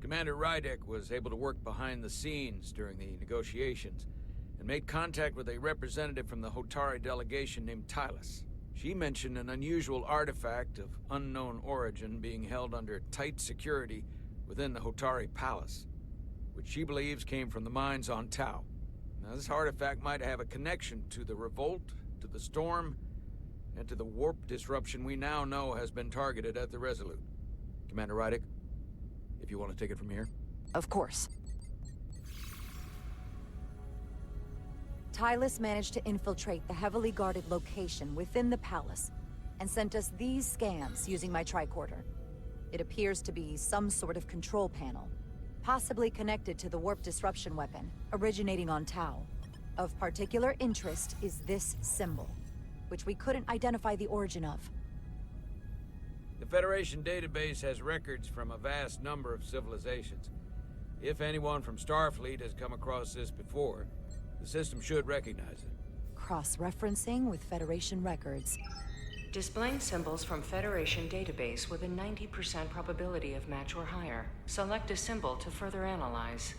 Commander Rydek was able to work behind the scenes during the negotiations and made contact with a representative from the Hotari delegation named Diaz. She mentioned an unusual artifact of unknown origin being held under tight security within the Hotari Palace, which she believes came from the mines on Tau. Now, this artifact might have a connection to the revolt, to the storm, and to the warp disruption we now know has been targeted at the Resolute. Commander Rydek, if you want to take it from here. Of course. Tylus managed to infiltrate the heavily guarded location within the palace and sent us these scans using my tricorder. It appears to be some sort of control panel, possibly connected to the warp disruption weapon originating on Tau. Of particular interest is this symbol, which we couldn't identify the origin of. The Federation database has records from a vast number of civilizations. If anyone from Starfleet has come across this before, the system should recognize it. Cross-referencing with Federation records. Displaying symbols from Federation database with a 90% probability of match or higher. Select a symbol to further analyze.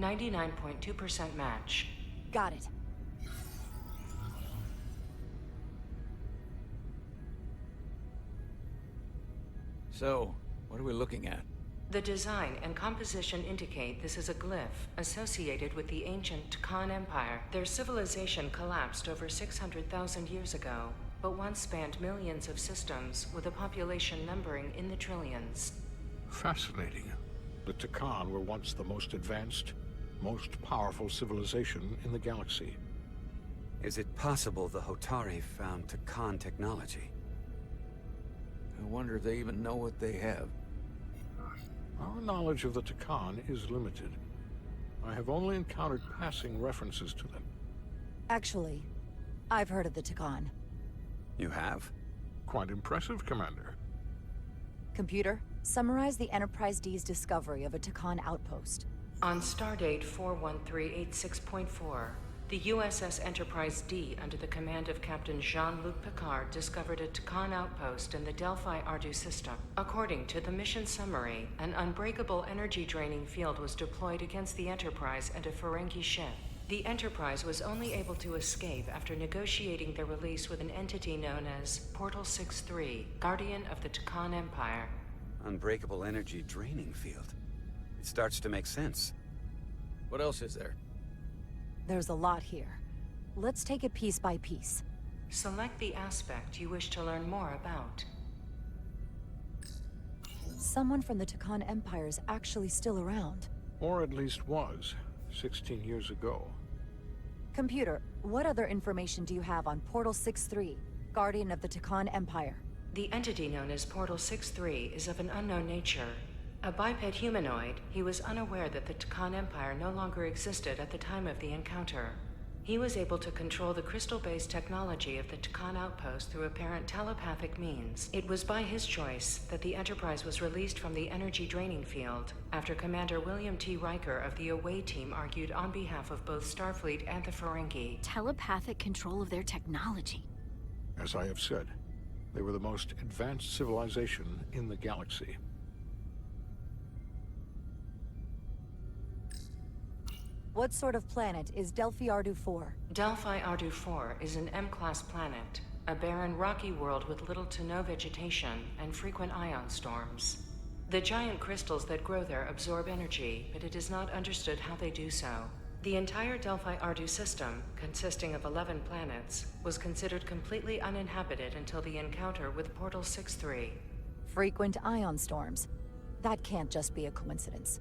.2% match. Got it. So, what are we looking at? The design and composition indicate this is a glyph associated with the ancient Khan Empire. Their civilization collapsed over 600,000 years ago, but once spanned millions of systems with a population numbering in the trillions. Fascinating. The Takan were once the most advanced, most powerful civilization in the galaxy. Is it possible the Hotari found Takan technology? I wonder if they even know what they have. Our knowledge of the Takan is limited. I have only encountered passing references to them. Actually, I've heard of the Takan. You have? Quite impressive, Commander. Computer, summarize the Enterprise D's discovery of a Takan outpost. On stardate 41386.4, the USS Enterprise D, under the command of Captain Jean-Luc Picard, discovered a Takan outpost in the Delphi-Ardu system. According to the mission summary, an unbreakable energy-draining field was deployed against the Enterprise and a Ferengi ship. The Enterprise was only able to escape after negotiating their release with an entity known as Portal 6-3, Guardian of the Takan Empire. Unbreakable energy draining field. It starts to make sense. What else is there? There's a lot here. Let's take it piece by piece. Select the aspect you wish to learn more about. Someone from the Takan Empire is actually still around. Or at least was, 16 years ago. Computer, what other information do you have on Portal 6-3, Guardian of the Takan Empire? The entity known as Portal 6-3 is of an unknown nature. A biped humanoid, he was unaware that the Takan Empire no longer existed at the time of the encounter. He was able to control the crystal-based technology of the Takan outpost through apparent telepathic means. It was by his choice that the Enterprise was released from the energy draining field after Commander William T. Riker of the Away Team argued on behalf of both Starfleet and the Ferengi. Telepathic control of their technology. As I have said, they were the most advanced civilization in the galaxy. What sort of planet is Delphi Ardu 4? Delphi Ardu 4 is an M-class planet, a barren rocky world with little to no vegetation and frequent ion storms. The giant crystals that grow there absorb energy, but it is not understood how they do so. The entire Delphi Ardu system, consisting of 11 planets, was considered completely uninhabited until the encounter with Portal 6-3. Frequent ion storms. That can't just be a coincidence.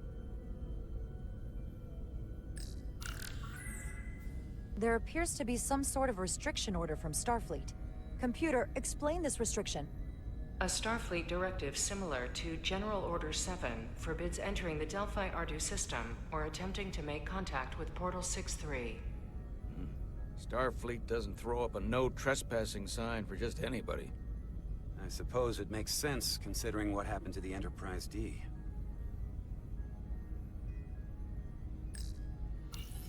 There appears to be some sort of restriction order from Starfleet. Computer, explain this restriction. A Starfleet directive similar to General Order 7 forbids entering the Delphi Ardu system or attempting to make contact with Portal 6-3. Starfleet doesn't throw up a no trespassing sign for just anybody. I suppose it makes sense considering what happened to the Enterprise D.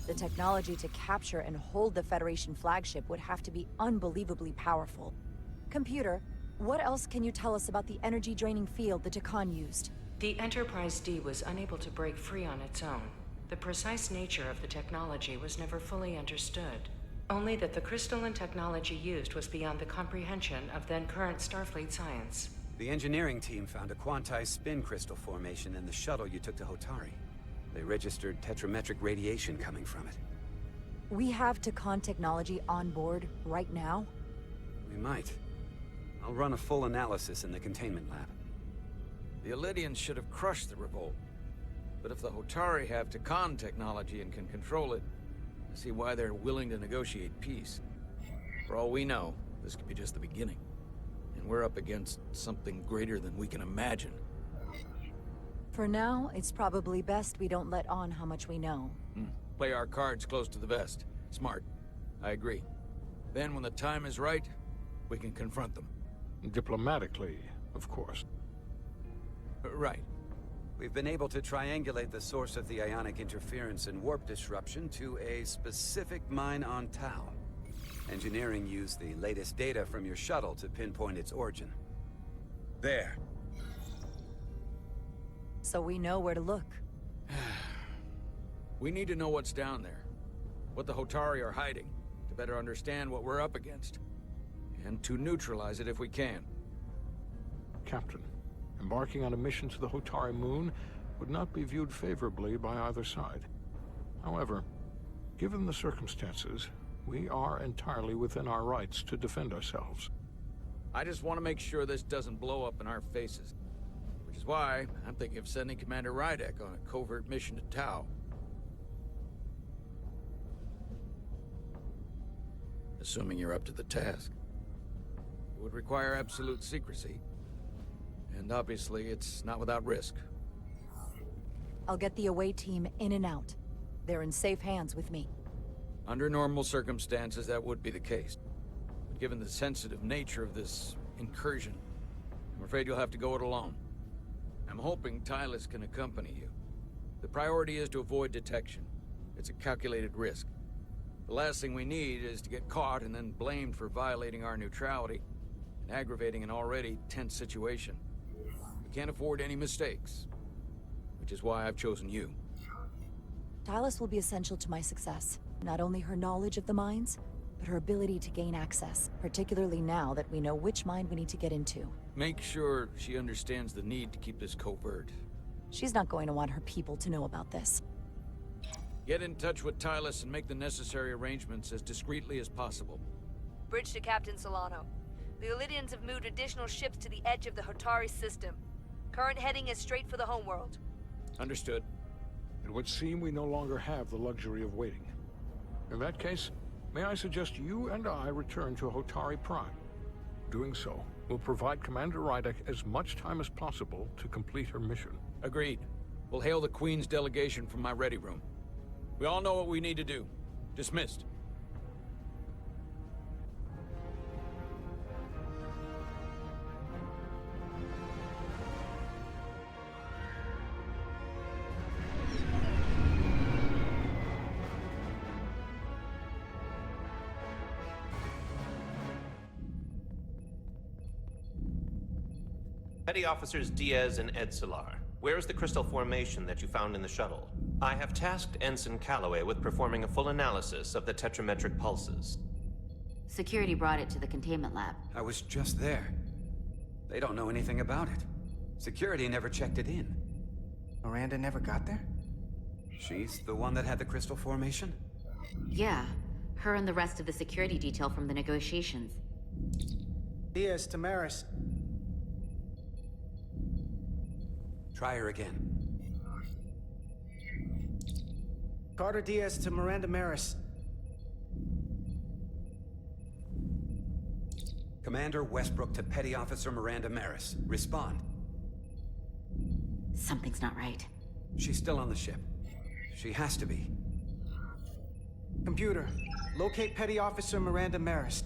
The technology to capture and hold the Federation flagship would have to be unbelievably powerful. Computer, what else can you tell us about the energy-draining field the Takan used? The Enterprise D was unable to break free on its own. The precise nature of the technology was never fully understood. Only that the crystalline technology used was beyond the comprehension of then-current Starfleet science. The engineering team found a quantized spin crystal formation in the shuttle you took to Hotari. They registered tetrametric radiation coming from it. We have Takan technology on board right now? We might. I'll run a full analysis in the containment lab. The Elydians should have crushed the revolt. But if the Hotari have Takan technology and can control it, I see why they're willing to negotiate peace. For all we know, this could be just the beginning. And we're up against something greater than we can imagine. For now, it's probably best we don't let on how much we know. Play our cards close to the vest. Smart. I agree. Then when the time is right, we can confront them. Diplomatically, of course. Right. We've been able to triangulate the source of the ionic interference and warp disruption to a specific mine on Tau. Engineering used the latest data from your shuttle to pinpoint its origin. There. So we know where to look. We need to know what's down there. What the Hotari are hiding, to better understand what we're up against. And to neutralize it if we can. Captain, embarking on a mission to the Hotari moon would not be viewed favorably by either side. However, given the circumstances, we are entirely within our rights to defend ourselves. I just want to make sure this doesn't blow up in our faces. Which is why I'm thinking of sending Commander Rydek on a covert mission to Tau. Assuming you're up to the task. It would require absolute secrecy. And obviously, it's not without risk. I'll get the away team in and out. They're in safe hands with me. Under normal circumstances, that would be the case. But given the sensitive nature of this incursion, I'm afraid you'll have to go it alone. I'm hoping Tylus can accompany you. The priority is to avoid detection. It's a calculated risk. The last thing we need is to get caught and then blamed for violating our neutrality and aggravating an already tense situation. We can't afford any mistakes, which is why I've chosen you. Tylus will be essential to my success. Not only her knowledge of the mines, but her ability to gain access, particularly now that we know which mine we need to get into. Make sure she understands the need to keep this covert. She's not going to want her people to know about this. Get in touch with Tylus and make the necessary arrangements as discreetly as possible. Bridge to Captain Solano. The Elydians have moved additional ships to the edge of the Hotari system. Current heading is straight for the homeworld. Understood. It would seem we no longer have the luxury of waiting. In that case, may I suggest you and I return to Hotari Prime? Doing so will provide Commander Rydek as much time as possible to complete her mission. Agreed. We'll hail the Queen's delegation from my ready room. We all know what we need to do. Dismissed. Petty Officers Diaz and Ed Solar, where is the crystal formation that you found in the shuttle? I have tasked Ensign Calloway with performing a full analysis of the tetrametric pulses. Security brought it to the containment lab. I was just there. They don't know anything about it. Security never checked it in. Miranda never got there? She's the one that had the crystal formation? Yeah, her and the rest of the security detail from the negotiations. Diaz, Tamaris. Try her again. Carter Diaz to Miranda Maris. Commander Westbrook to Petty Officer Miranda Maris. Respond. Something's not right. She's still on the ship. She has to be. Computer, locate Petty Officer Miranda Maris.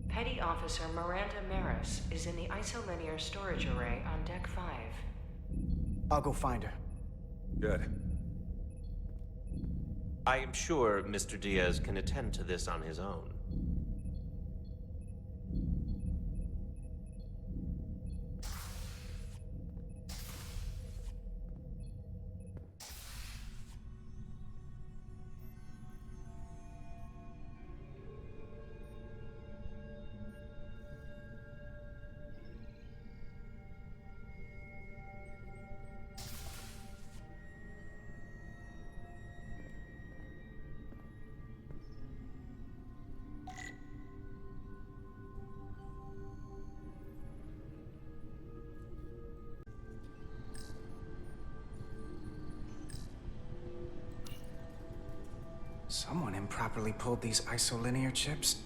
Petty Officer Miranda Maris is in the isolinear storage array on Deck 5. I'll go find her. Good. I am sure Mr. Diaz can attend to this on his own. Someone improperly pulled these isolinear chips.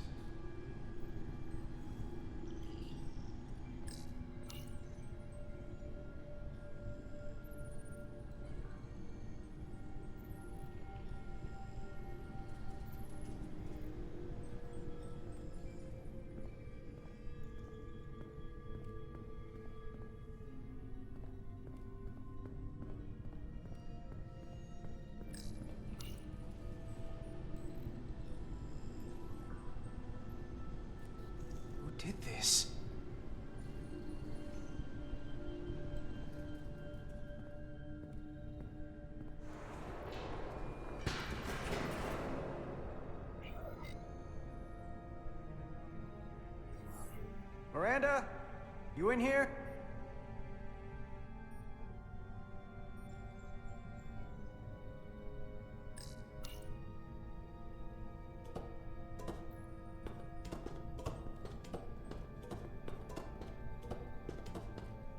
Did this? Miranda, you in here?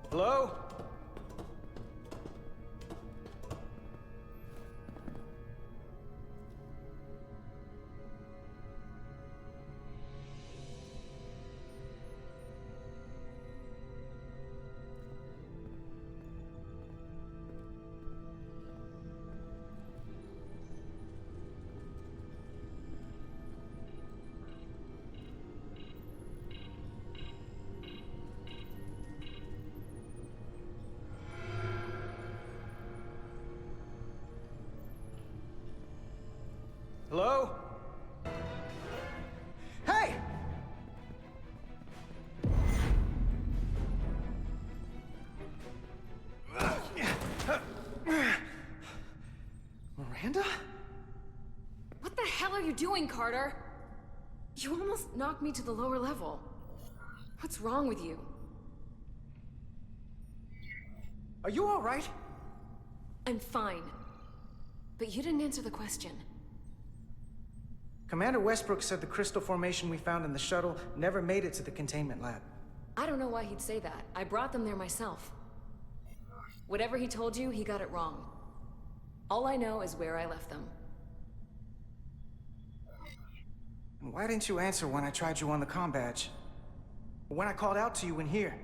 Hello? Hello? Hey! Miranda? What the hell are you doing, Carter? You almost knocked me to the lower level. What's wrong with you? Are you all right? I'm fine. But you didn't answer the question. Commander Westbrook said the crystal formation we found in the shuttle never made it to the containment lab. I don't know why he'd say that. I brought them there myself. Whatever he told you, he got it wrong. All I know is where I left them. Why didn't you answer when I tried you on the comm badge? When I called out to you in here?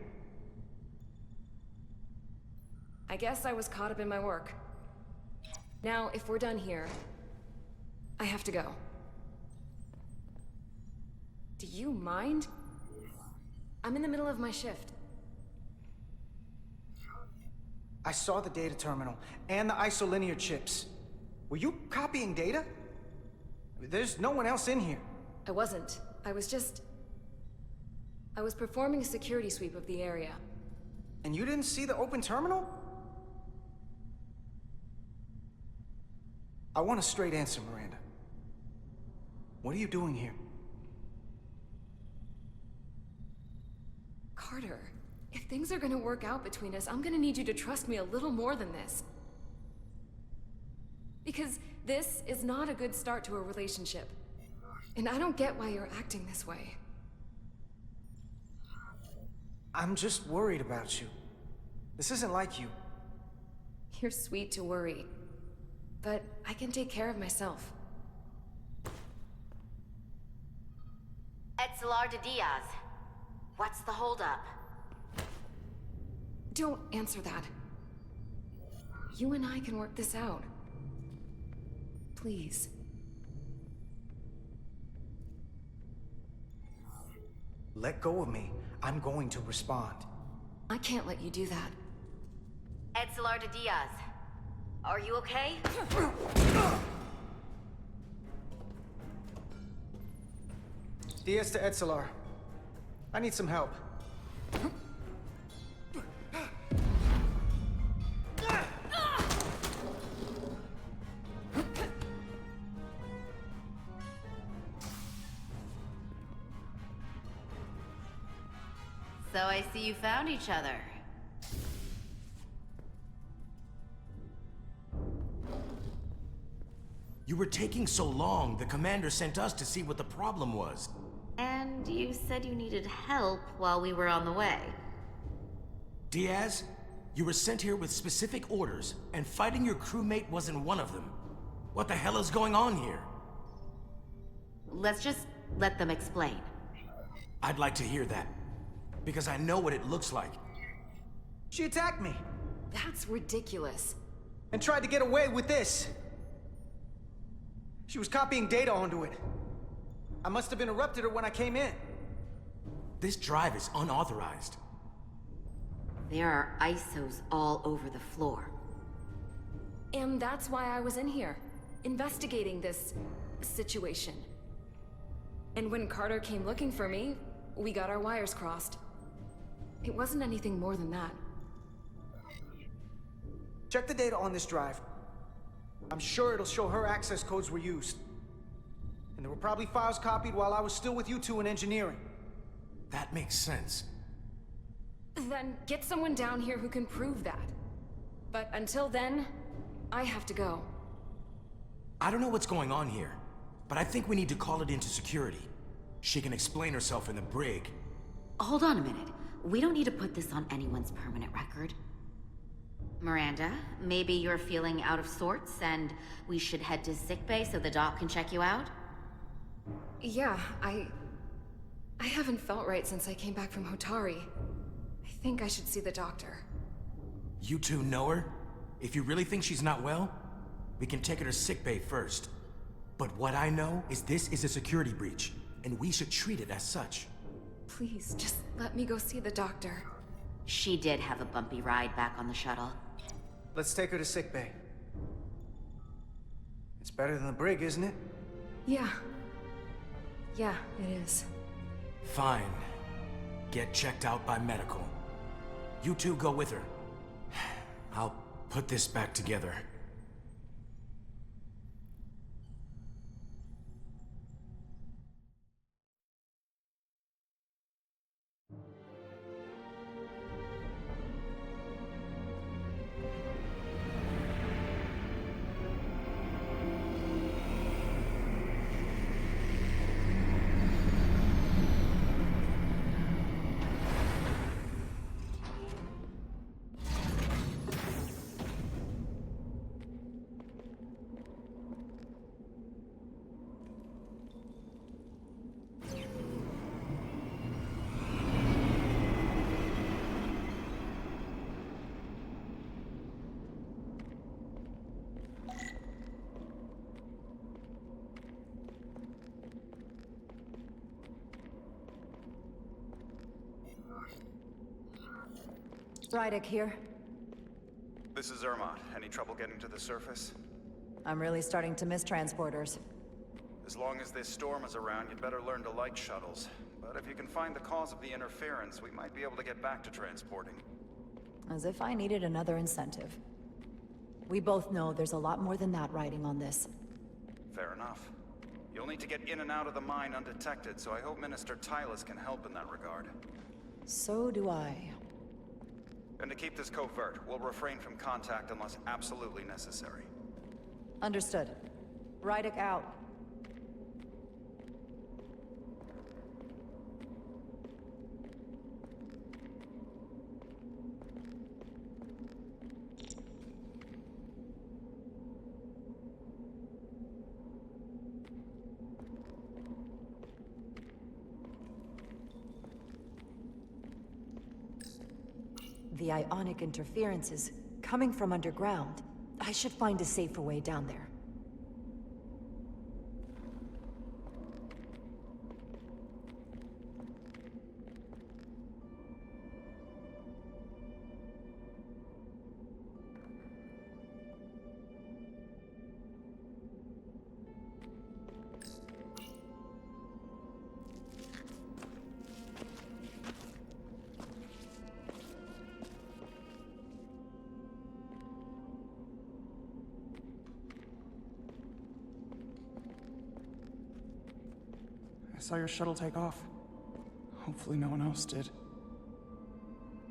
I guess I was caught up in my work. Now, if we're done here, I have to go. Do you mind? I'm in the middle of my shift. I saw the data terminal and the isolinear chips. Were you copying data? There's no one else in here. I wasn't. I was just... I was performing a security sweep of the area. And you didn't see the open terminal? I want a straight answer, Miranda. What are you doing here? Carter, if things are gonna work out between us, I'm gonna need you to trust me a little more than this. Because this is not a good start to a relationship. And I don't get why you're acting this way. I'm just worried about you. This isn't like you. You're sweet to worry. But I can take care of myself. Etzelar de Diaz. What's the holdup? Don't answer that. You and I can work this out. Please. Let go of me. I'm going to respond. I can't let you do that. Etzelar de Diaz. Are you okay? Diaz to Etzelar. I need some help. So I see you found each other. You were taking so long, the commander sent us to see what the problem was. And you said you needed help while we were on the way. Diaz, you were sent here with specific orders, and fighting your crewmate wasn't one of them. What the hell is going on here? Let's just let them explain. I'd like to hear that, because I know what it looks like. She attacked me. That's ridiculous. And tried to get away with this. She was copying data onto it. I must have interrupted her when I came in. This drive is unauthorized. There are ISOs all over the floor. And that's why I was in here, investigating this situation. And when Carter came looking for me, we got our wires crossed. It wasn't anything more than that. Check the data on this drive. I'm sure it'll show her access codes were used. And there were probably files copied while I was still with you two in engineering. That makes sense. Then get someone down here who can prove that. But until then, I have to go. I don't know what's going on here, but I think we need to call it into security. She can explain herself in the brig. Hold on a minute. We don't need to put this on anyone's permanent record. Miranda, maybe you're feeling out of sorts and we should head to sickbay so the doc can check you out? Yeah, I haven't felt right since I came back from Hotari. I think I should see the doctor. You two know her? If you really think she's not well, we can take her to sickbay first. But what I know is this is a security breach, and we should treat it as such. Please, just let me go see the doctor. She did have a bumpy ride back on the shuttle. Let's take her to sickbay. It's better than the brig, isn't it? Yeah. Yeah, it is. Fine. Get checked out by medical. You two go with her. I'll put this back together. Rydick here. This is Zermatt. Any trouble getting to the surface? I'm really starting to miss transporters. As long as this storm is around, you'd better learn to like shuttles. But if you can find the cause of the interference, we might be able to get back to transporting. As if I needed another incentive. We both know there's a lot more than that riding on this. Fair enough. You'll need to get in and out of the mine undetected, so I hope Minister Tilas can help in that regard. So do I. And to keep this covert, we'll refrain from contact unless absolutely necessary. Understood. Rydick out. The ionic interference is coming from underground. I should find a safer way down there. I saw your shuttle take off. Hopefully no one else did.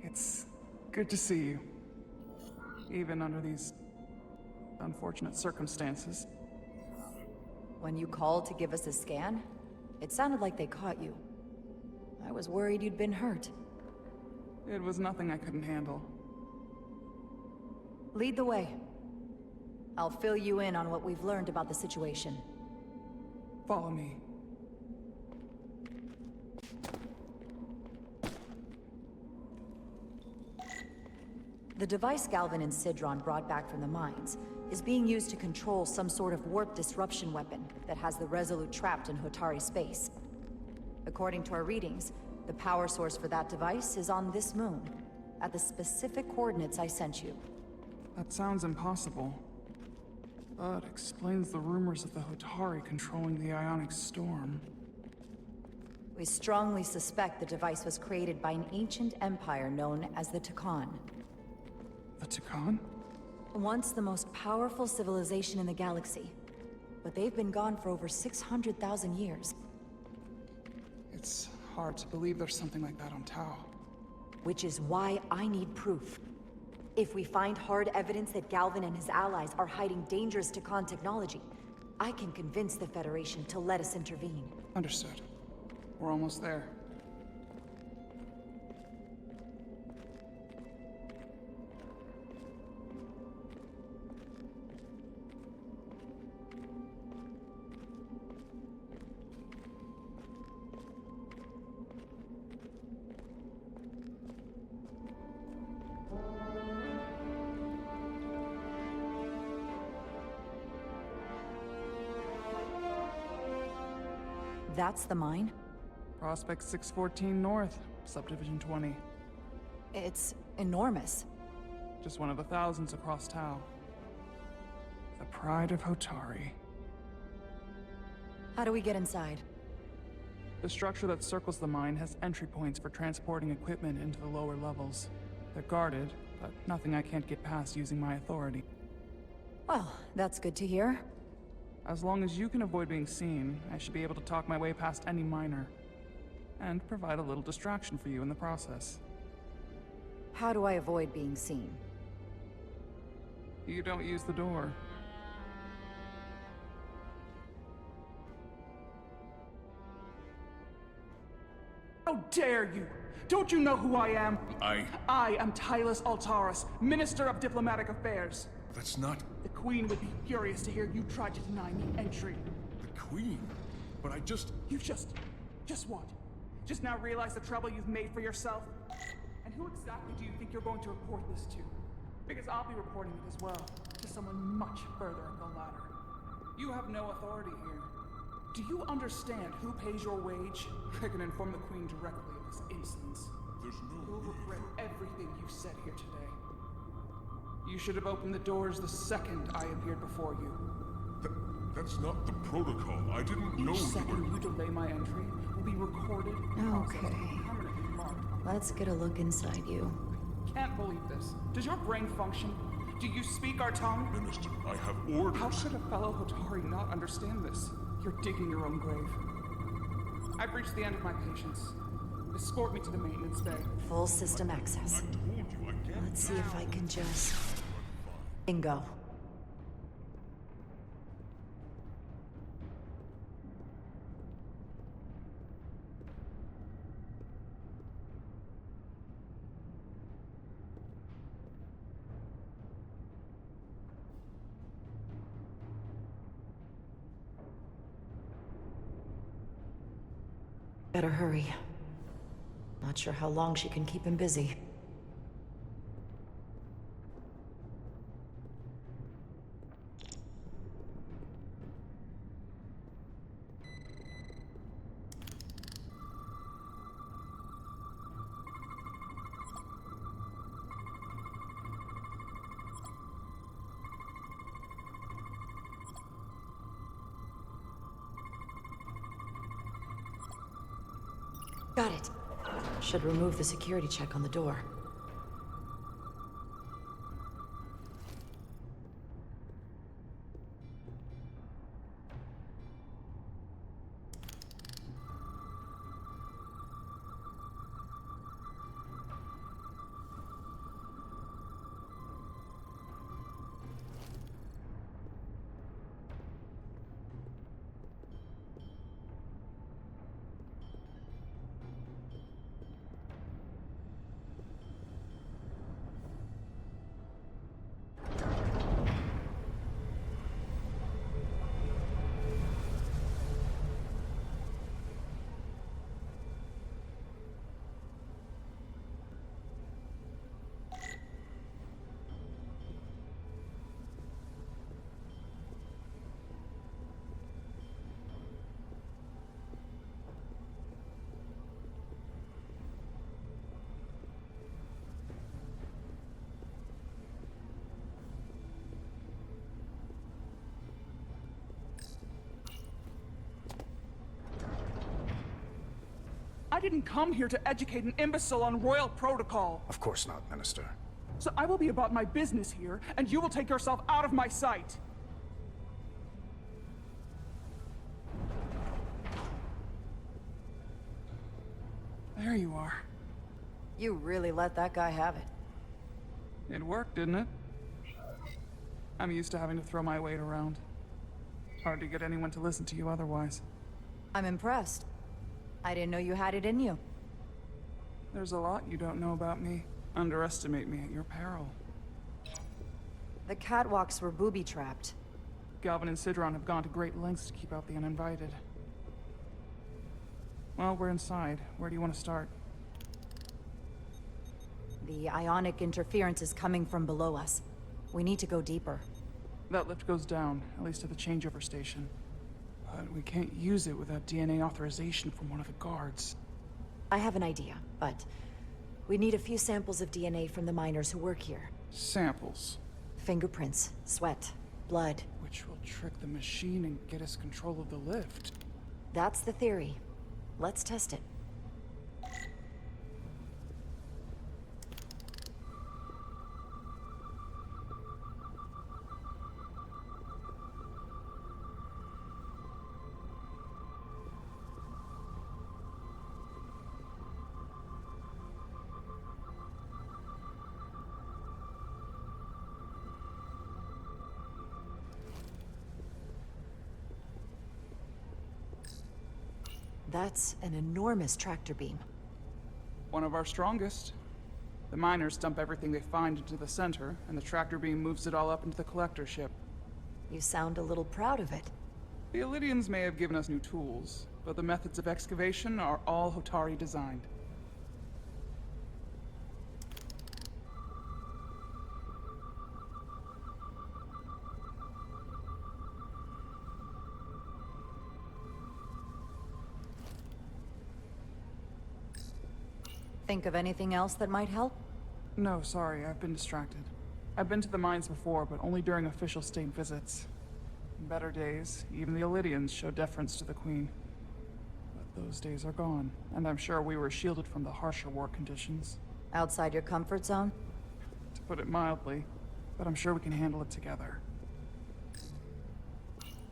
It's good to see you. Even under these unfortunate circumstances. When you called to give us a scan, it sounded like they caught you. I was worried you'd been hurt. It was nothing I couldn't handle. Lead the way. I'll fill you in on what we've learned about the situation. Follow me. The device Galvin and Sidron brought back from the mines is being used to control some sort of warp disruption weapon that has the Resolute trapped in Hotari space. According to our readings, the power source for that device is on this moon, at the specific coordinates I sent you. That sounds impossible. But explains the rumors of the Hotari controlling the ionic storm. We strongly suspect the device was created by an ancient empire known as the Takan. The Takan? Once the most powerful civilization in the galaxy. But they've been gone for over 600,000 years. It's hard to believe there's something like that on Tau. Which is why I need proof. If we find hard evidence that Galvin and his allies are hiding dangerous Takan technology, I can convince the Federation to let us intervene. Understood. We're almost there. That's the mine? Prospect 614 North, Subdivision 20. It's enormous. Just one of the thousands across Tau. The pride of Hotari. How do we get inside? The structure that circles the mine has entry points for transporting equipment into the lower levels. They're guarded, but nothing I can't get past using my authority. Well, that's good to hear. As long as you can avoid being seen, I should be able to talk my way past any miner. And provide a little distraction for you in the process. How do I avoid being seen? You don't use the door. How dare you! Don't you know who I am? I am Tilas Altaris, Minister of Diplomatic Affairs. That's not... The Queen would be furious to hear you tried to deny me entry. The Queen? But I just... You just what? Just now realize the trouble you've made for yourself? And who exactly do you think you're going to report this to? Because I'll be reporting it as well, to someone much further up the ladder. You have no authority here. Do you understand who pays your wage? I can inform the Queen directly of this instance. There's no... You'll regret everything you've said here today. You should have opened the doors the second I appeared before you. That's not the protocol. I didn't know Each you second were... you delay my entry will be recorded and processed Okay. and permanently marked. Let's get a look inside you. Can't believe this. Does your brain function? Do you speak our tongue? Minister, I have orders. How should a fellow Hotari not understand this? You're digging your own grave. I've reached the end of my patience. Escort me to the maintenance bay. Full system access. Let's see if I can just... Bingo. Better hurry. Not sure how long she can keep him busy. Got it. Should remove the security check on the door. I didn't come here to educate an imbecile on royal protocol. Of course not, Minister. So I will be about my business here, and you will take yourself out of my sight. There you are. You really let that guy have it. It worked, didn't it? I'm used to having to throw my weight around. Hard to get anyone to listen to you otherwise. I'm impressed. I didn't know you had it in you. There's a lot you don't know about me. Underestimate me at your peril. The catwalks were booby-trapped. Galvin and Sidron have gone to great lengths to keep out the uninvited. Well, we're inside. Where do you want to start? The ionic interference is coming from below us. We need to go deeper. That lift goes down, at least to the changeover station. But we can't use it without DNA authorization from one of the guards. I have an idea, but we need a few samples of DNA from the miners who work here. Samples? Fingerprints, sweat, blood. Which will trick the machine and get us control of the lift. That's the theory. Let's test it. That's an enormous tractor beam. One of our strongest. The miners dump everything they find into the center, and the tractor beam moves it all up into the collector ship. You sound a little proud of it. The Illydians may have given us new tools, but the methods of excavation are all Hotari designed. Think of anything else that might help? No, sorry, I've been distracted. I've been to the mines before, but only during official state visits. In better days, even the Illydians show deference to the Queen. But those days are gone, and I'm sure we were shielded from the harsher war conditions. Outside your comfort zone? To put it mildly, but I'm sure we can handle it together.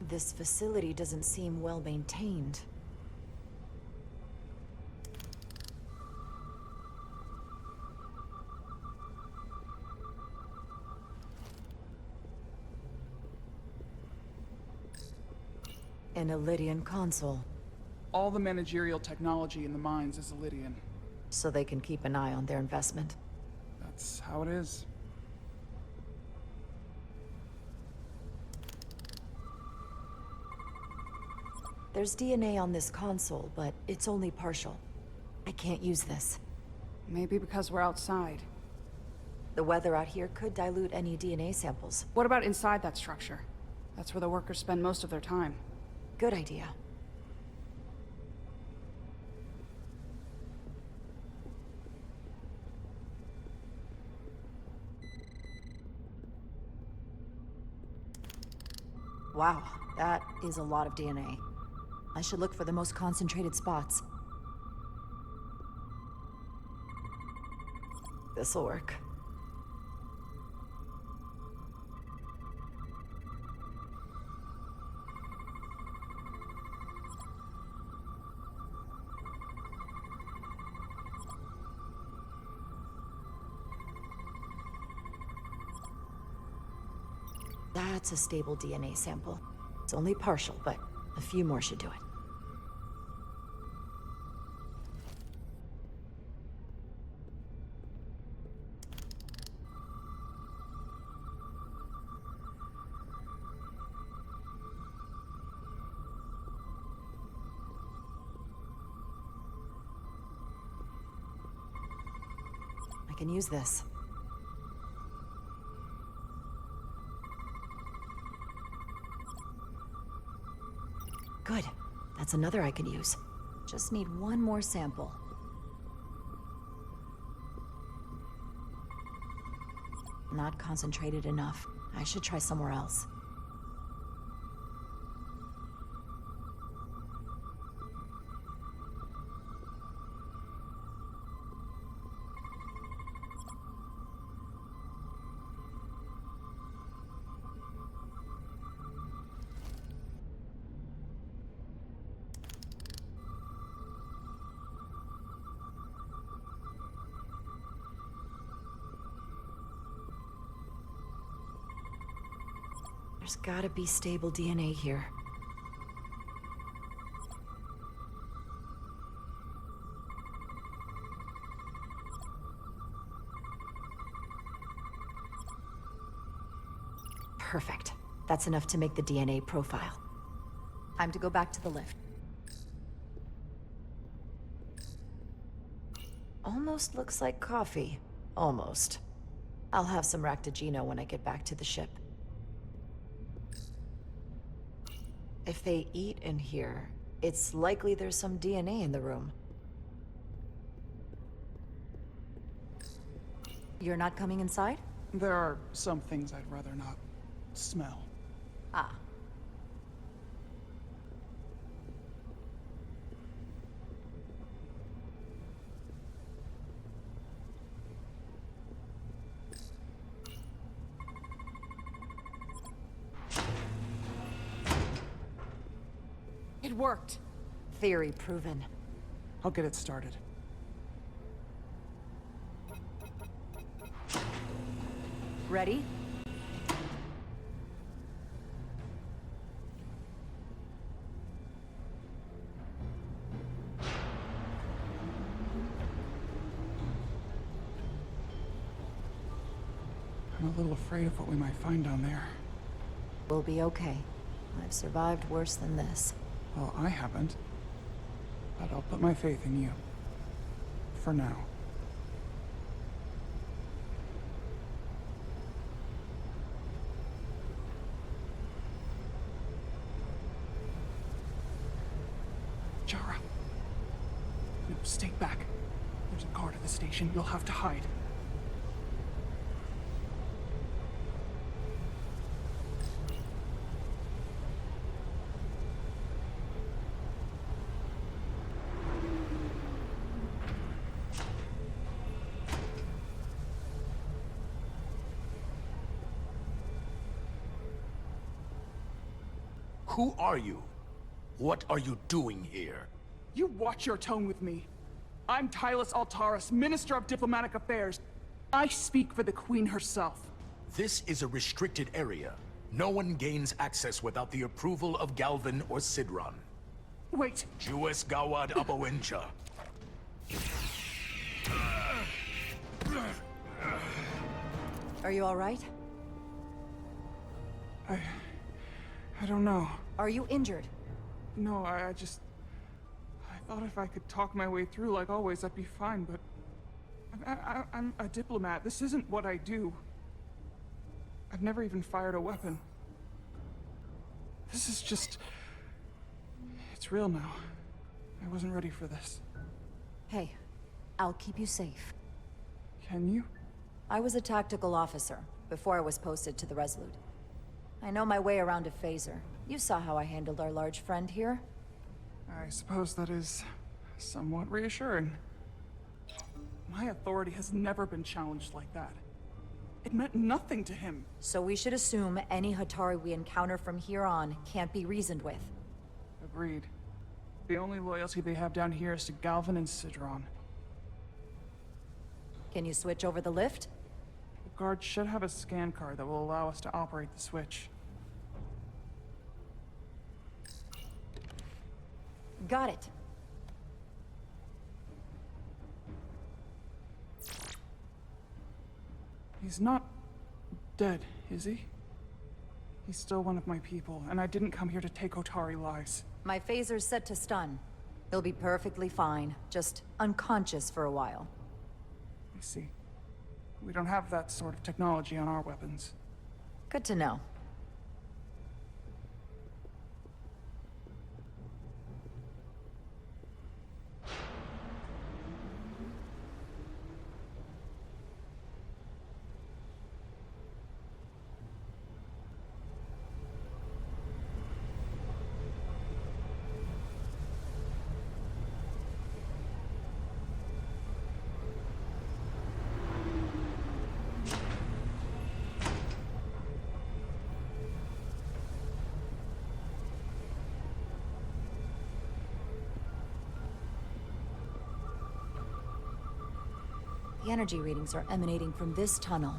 This facility doesn't seem well maintained. An Illydian console. All the managerial technology in the mines is Illydian. So they can keep an eye on their investment. That's how it is. There's DNA on this console, but it's only partial. I can't use this. Maybe because we're outside. The weather out here could dilute any DNA samples. What about inside that structure? That's where the workers spend most of their time. Good idea. Wow, that is a lot of DNA. I should look for the most concentrated spots. This'll work. That's a stable DNA sample. It's only partial, but a few more should do it. I can use this. Good. That's another I can use. Just need one more sample. Not concentrated enough. I should try somewhere else. There's gotta be stable DNA here. Perfect. That's enough to make the DNA profile. Time to go back to the lift. Almost looks like coffee. Almost. I'll have some Ractagino when I get back to the ship. If they eat in here, it's likely there's some DNA in the room. You're not coming inside? There are some things I'd rather not smell. Ah. It worked. Theory proven. I'll get it started. Ready? I'm a little afraid of what we might find down there. We'll be okay. I've survived worse than this. Well, I haven't. But I'll put my faith in you. For now. Jara. No, stay back. There's a guard at the station. You'll have to hide. Who are you? What are you doing here? You watch your tone with me. I'm Tylus Altaris, Minister of Diplomatic Affairs. I speak for the Queen herself. This is a restricted area. No one gains access without the approval of Galvin or Sidron. Wait. Jues Gawad Abawencha. Are you all right? I don't know. Are you injured? No, I thought if I could talk my way through like always, I'd be fine, but... I'm a diplomat. This isn't what I do. I've never even fired a weapon. This is just... It's real now. I wasn't ready for this. Hey, I'll keep you safe. Can you? I was a tactical officer before I was posted to the Resolute. I know my way around a phaser. You saw how I handled our large friend here. I suppose that is somewhat reassuring. My authority has never been challenged like that. It meant nothing to him. So we should assume any Hatari we encounter from here on can't be reasoned with. Agreed. The only loyalty they have down here is to Galvin and Sidron. Can you switch over the lift? The guard should have a scan card that will allow us to operate the switch. Got it. He's not dead, is he? He's still one of my people, and I didn't come here to take Otari lives. My phaser's set to stun. He'll be perfectly fine, just unconscious for a while. I see. We don't have that sort of technology on our weapons. Good to know. The energy readings are emanating from this tunnel.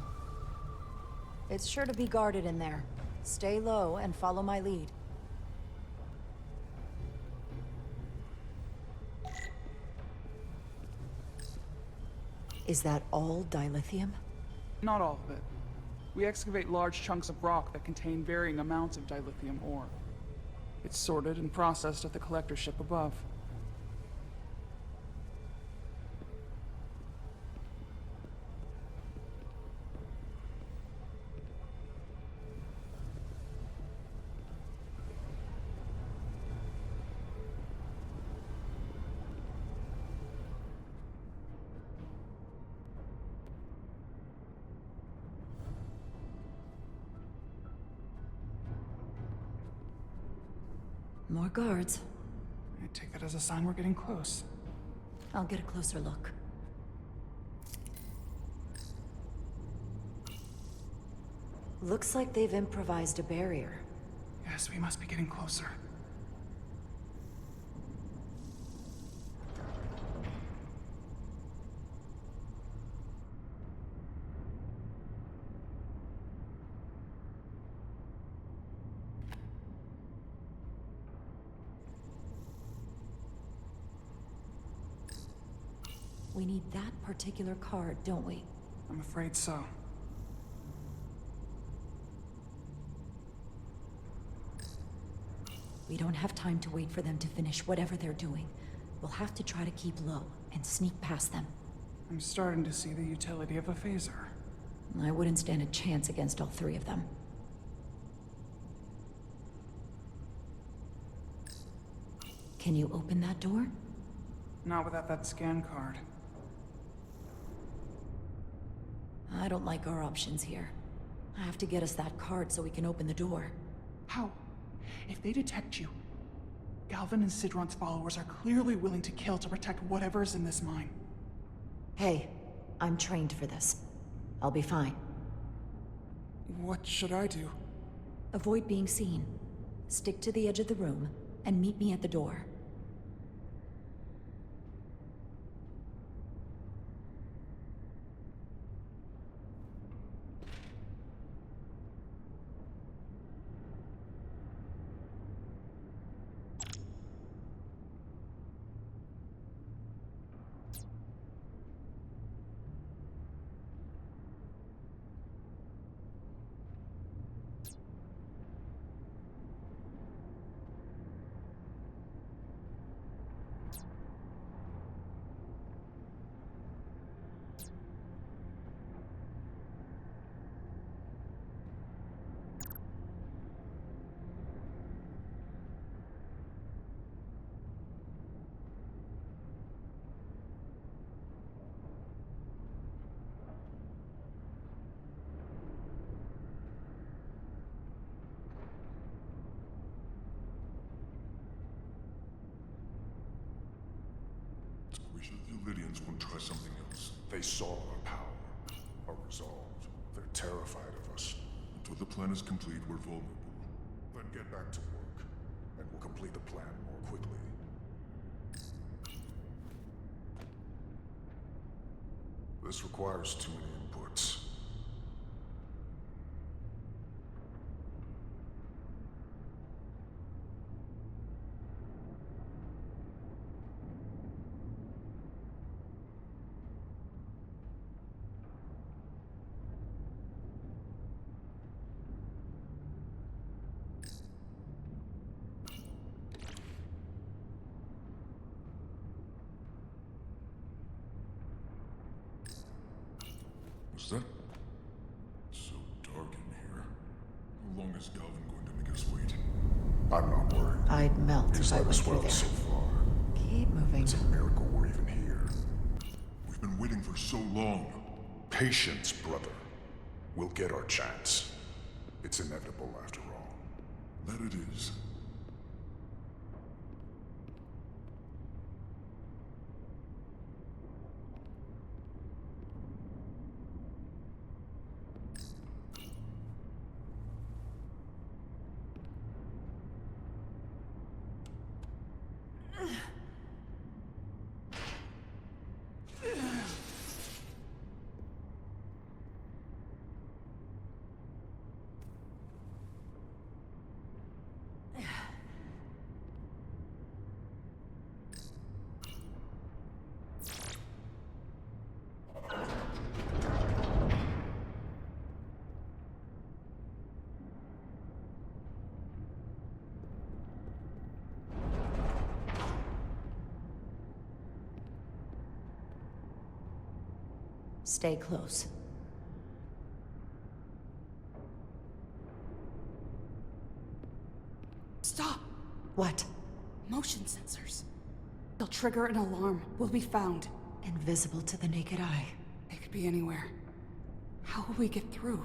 It's sure to be guarded in there. Stay low and follow my lead. Is that all dilithium? Not all of it. We excavate large chunks of rock that contain varying amounts of dilithium ore. It's sorted and processed at the collector ship above. More guards. I take that as a sign we're getting close. I'll get a closer look. Looks like they've improvised a barrier. Yes, we must be getting closer. We need that particular card, don't we? I'm afraid so. We don't have time to wait for them to finish whatever they're doing. We'll have to try to keep low and sneak past them. I'm starting to see the utility of a phaser. I wouldn't stand a chance against all three of them. Can you open that door? Not without that scan card. I don't like our options here. I have to get us that card so we can open the door. How? If they detect you, Galvin and Sidron's followers are clearly willing to kill to protect whatever's in this mine. Hey, I'm trained for this. I'll be fine. What should I do? Avoid being seen. Stick to the edge of the room, and meet me at the door. We should the Lydians won't try something else. They saw our power, our resolve. They're terrified of us. Until the plan is complete, we're vulnerable. Then get back to work, and we'll complete the plan more quickly. This requires too many inputs. Is that so dark in here? How long is Galvin going to make us wait? I'm not worried. I'd melt He's if I let went us through well there. so far. Keep moving. It's a miracle we're even here. We've been waiting for so long. Patience, brother. We'll get our chance. It's inevitable after all. That it is. Stay close. Stop! What? Motion sensors. They'll trigger an alarm. We'll be found. Invisible to the naked eye. They could be anywhere. How will we get through?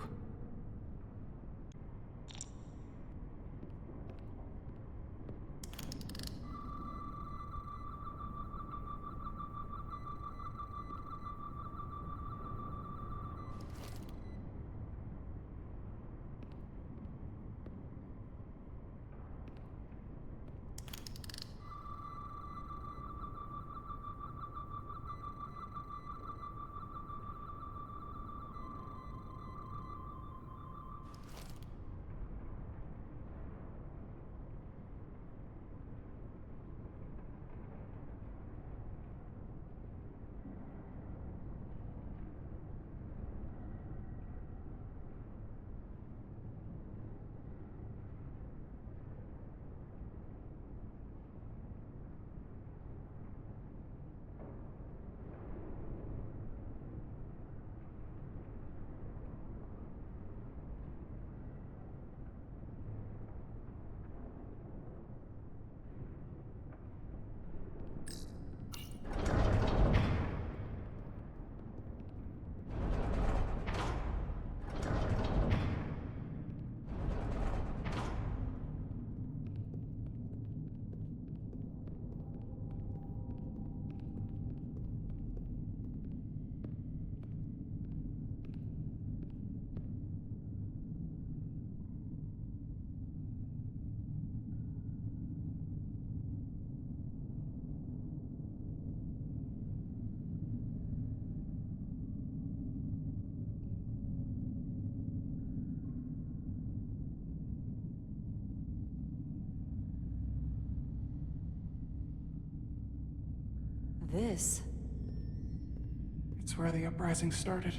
This... It's where the uprising started.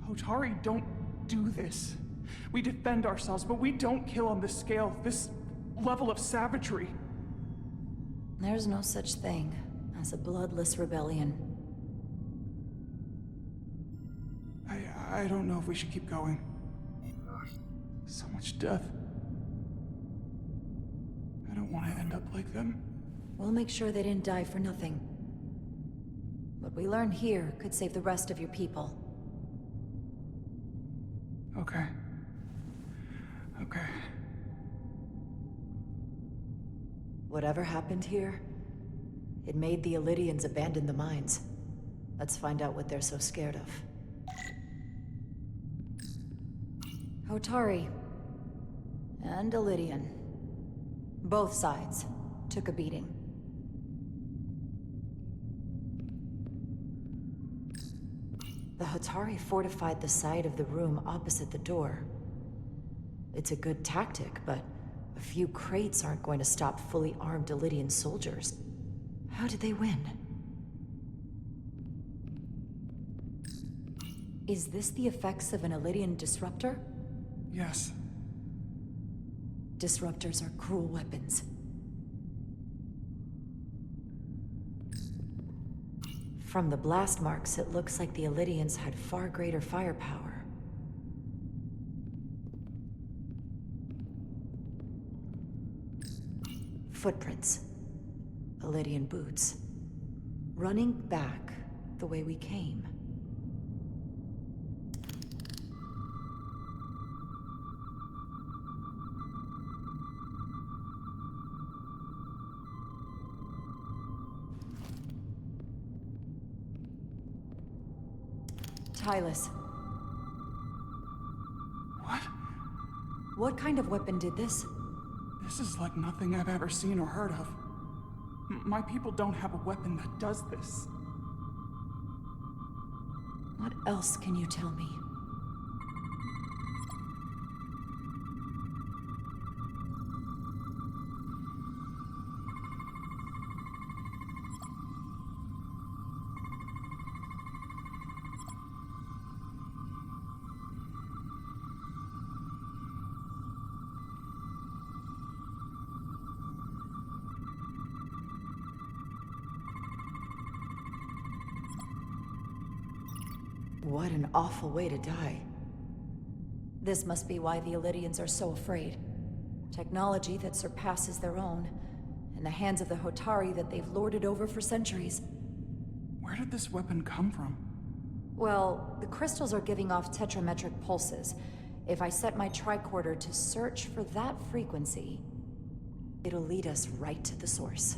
Hotari don't do this. We defend ourselves, but we don't kill on this scale, this level of savagery. There's no such thing as a bloodless rebellion. I don't know if we should keep going. So much death. I don't want to end up like them. We'll make sure they didn't die for nothing. What we learn here could save the rest of your people. Okay. Okay. Whatever happened here, it made the Illydians abandon the mines. Let's find out what they're so scared of. Hotari and Illydian. Both sides took a beating. The Hotari fortified the side of the room opposite the door. It's a good tactic, but a few crates aren't going to stop fully armed Illydian soldiers. How did they win? Is this the effects of an Illydian disruptor? Yes. Disruptors are cruel weapons. From the blast marks, it looks like the Illydians had far greater firepower. Footprints. Illydian boots. Running back the way we came. Tylos. What? What kind of weapon did this? This is like nothing I've ever seen or heard of. My people don't have a weapon that does this. What else can you tell me? What an awful way to die. This must be why the Illydians are so afraid. Technology that surpasses their own, in the hands of the Hotari that they've lorded over for centuries. Where did this weapon come from? Well, the crystals are giving off tetrametric pulses. If I set my tricorder to search for that frequency, it'll lead us right to the source.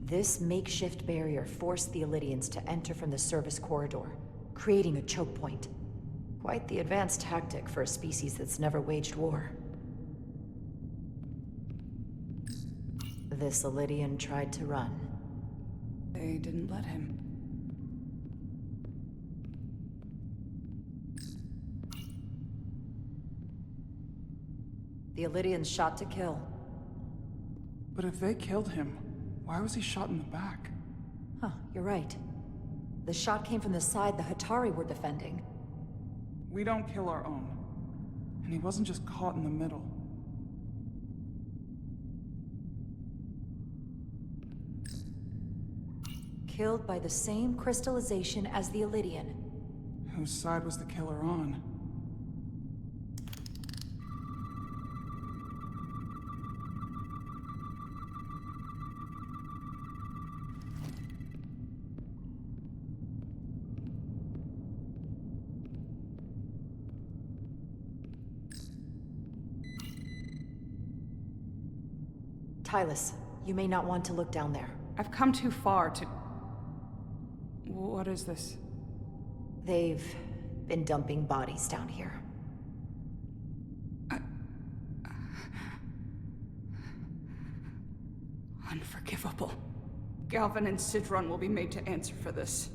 This makeshift barrier forced the Illydians to enter from the service corridor, creating a choke point. Quite the advanced tactic for a species that's never waged war. This Illydian tried to run. They didn't let him. The Illydians shot to kill. But if they killed him, why was he shot in the back? Huh, you're right. The shot came from the side the Hotari were defending. We don't kill our own. And he wasn't just caught in the middle. Killed by the same crystallization as the Illydian. Whose side was the killer on? Tylos, You may not want to look down there. I've come too far to... What is this? They've been dumping bodies down here. Unforgivable. Galvin and Sidron will be made to answer for this.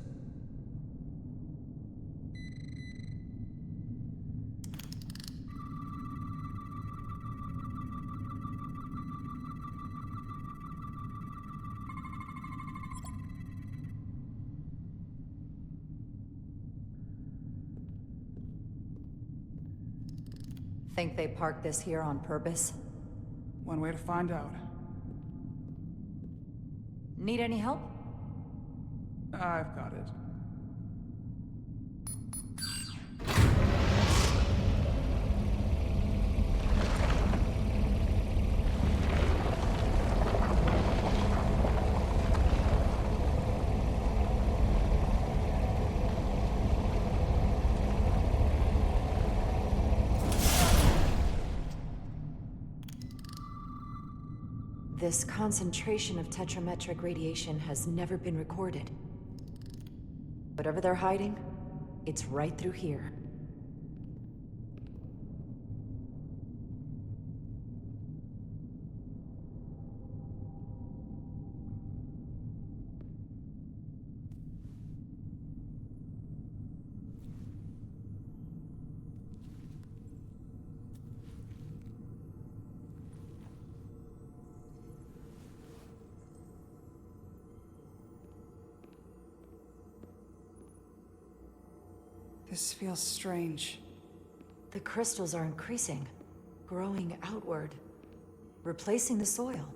Think they parked this here on purpose? One way to find out. Need any help? I've got it. This concentration of tetrametric radiation has never been recorded. Whatever they're hiding, it's right through here. This feels strange. The crystals are increasing, growing outward, replacing the soil.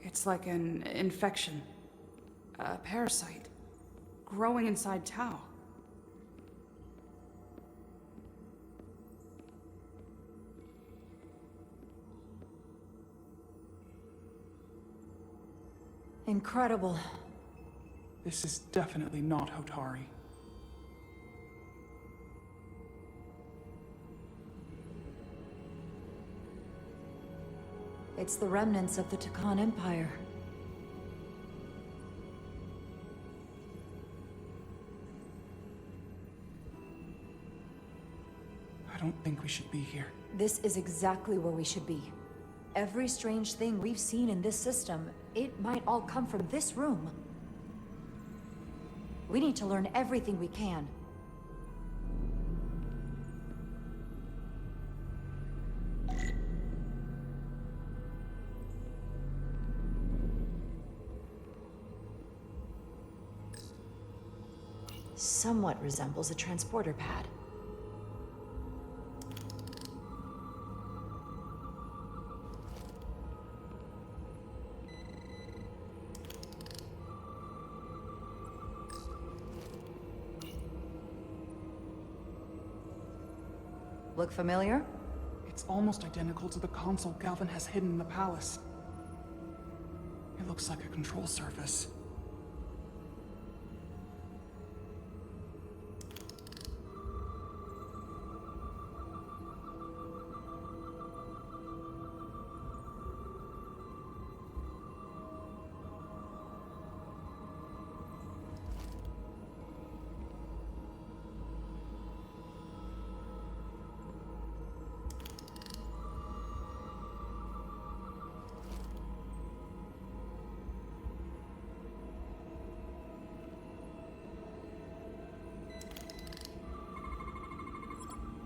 It's like an infection. A parasite. Growing inside Tau. Incredible. This is definitely not Hotari. It's the remnants of the Takan Empire. I don't think we should be here. This is exactly where we should be. Every strange thing we've seen in this system, it might all come from this room. We need to learn everything we can. Somewhat resembles a transporter pad. Look familiar? It's almost identical to the console Galvin has hidden in the palace. It looks like a control surface.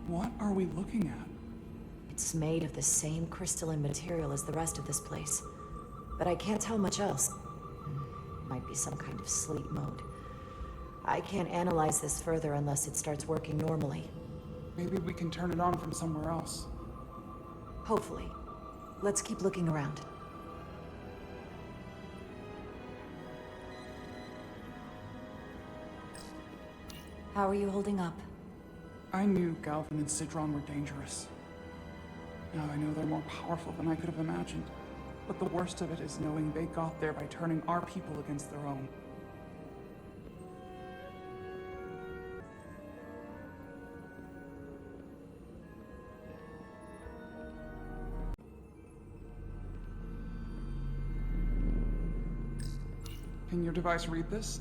What are we looking at? It's made of the same crystalline material as the rest of this place. But I can't tell much else. Might be some kind of sleep mode. I can't analyze this further unless it starts working normally. Maybe we can turn it on from somewhere else. Hopefully. Let's keep looking around. How are you holding up? I knew Galvin and Sidron were dangerous. Now I know they're more powerful than I could have imagined. But the worst of it is knowing they got there by turning our people against their own. Can your device read this?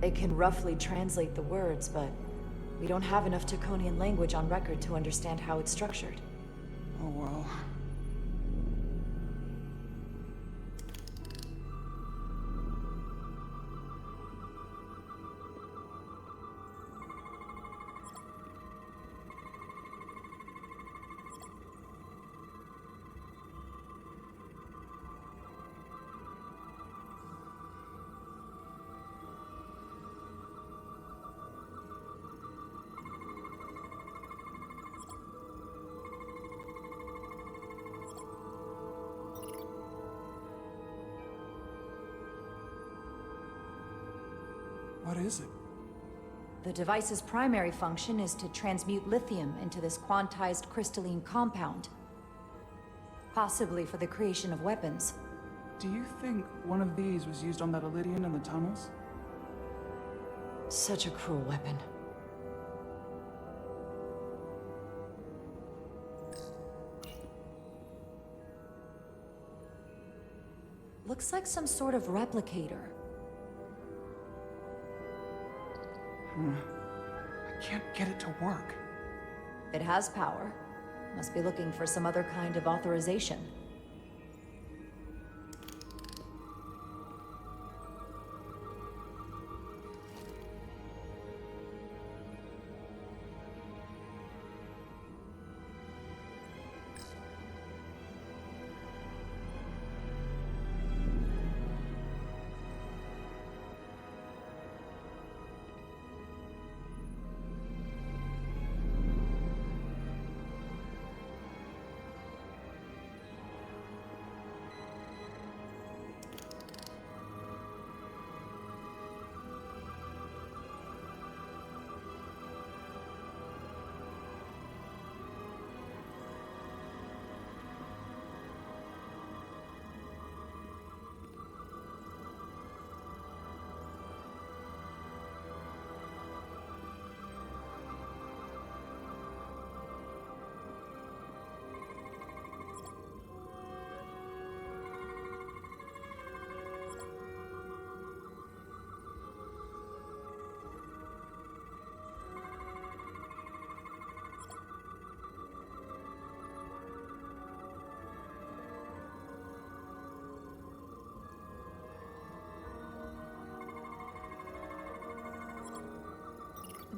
It can roughly translate the words, but we don't have enough Taconian language on record to understand how it's structured. Oh well. What is it? The device's primary function is to transmute lithium into this quantized crystalline compound. Possibly for the creation of weapons. Do you think one of these was used on that Elydian in the tunnels? Such a cruel weapon. Looks like some sort of replicator. I can't get it to work. It has power. Must be looking for some other kind of authorization.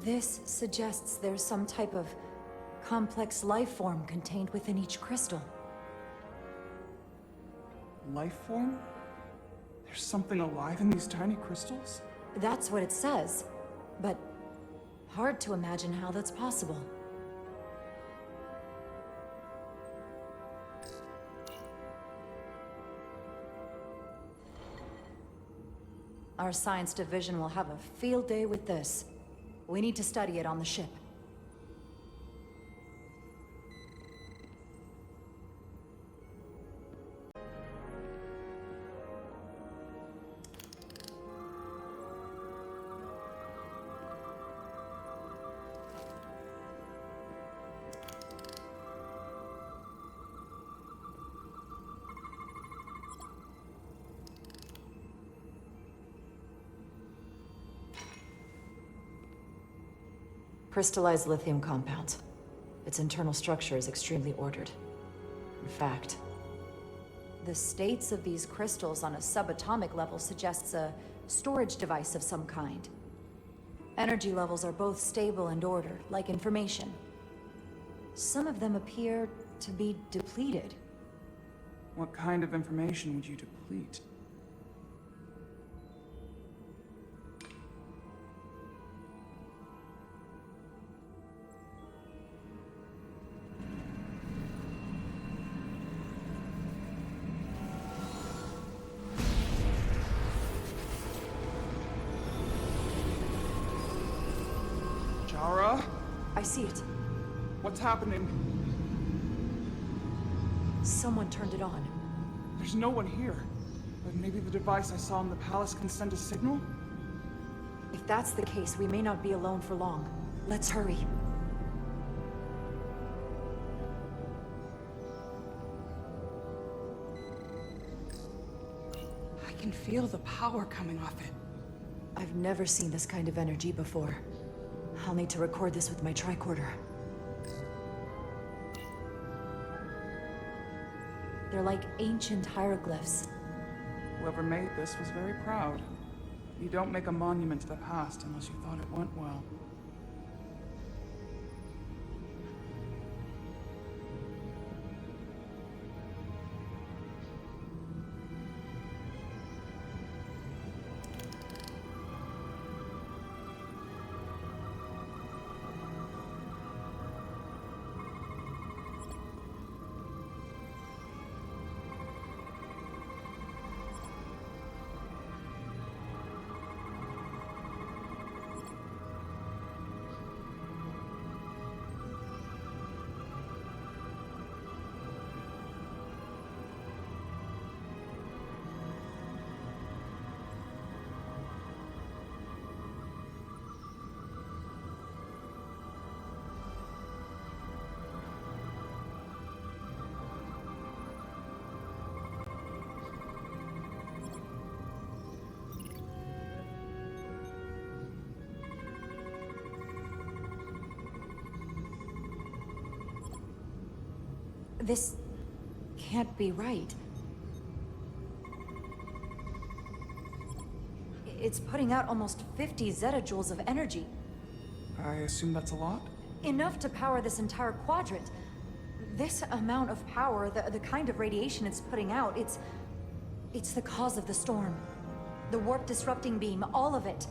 This suggests there's some type of complex life form contained within each crystal. Life form? There's something alive in these tiny crystals? That's what it says, but hard to imagine how that's possible. Our science division will have a field day with this. We need to study it on the ship. Crystallized lithium compounds. Its internal structure is extremely ordered. In fact, the states of these crystals on a subatomic level suggests a storage device of some kind. Energy levels are both stable and ordered, like information. Some of them appear to be depleted. What kind of information would you deplete? I see it. What's happening? Someone turned it on. There's no one here. But maybe the device I saw in the palace can send a signal? If that's the case, we may not be alone for long. Let's hurry. I can feel the power coming off it. I've never seen this kind of energy before. I'll need to record this with my tricorder. They're like ancient hieroglyphs. Whoever made this was very proud. You don't make a monument to the past unless you thought it went well. This can't be right. It's putting out almost 50 zettajoules of energy. I assume that's a lot? Enough to power this entire quadrant. This amount of power, the kind of radiation it's putting out, it's the cause of the storm. The warp disrupting beam, all of it.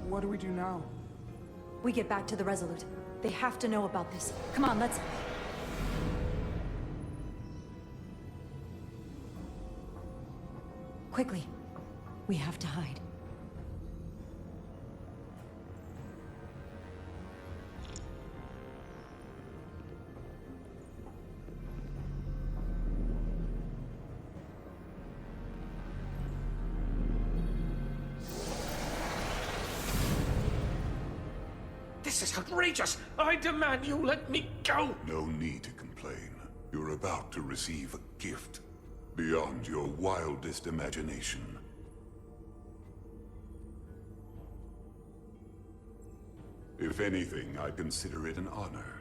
What do we do now? We get back to the Resolute. They have to know about this. Come on, let's... Quickly. We have to hide. This is outrageous! I demand you let me go! No need to complain. You're about to receive a gift beyond your wildest imagination. If anything, I consider it an honor.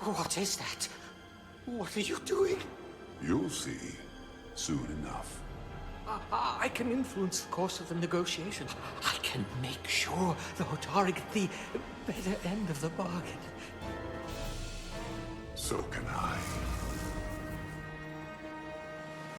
What is that? What are you doing? You'll see soon enough. I can influence the course of the negotiations. I can make sure the Hotari get the better end of the bargain. So can I.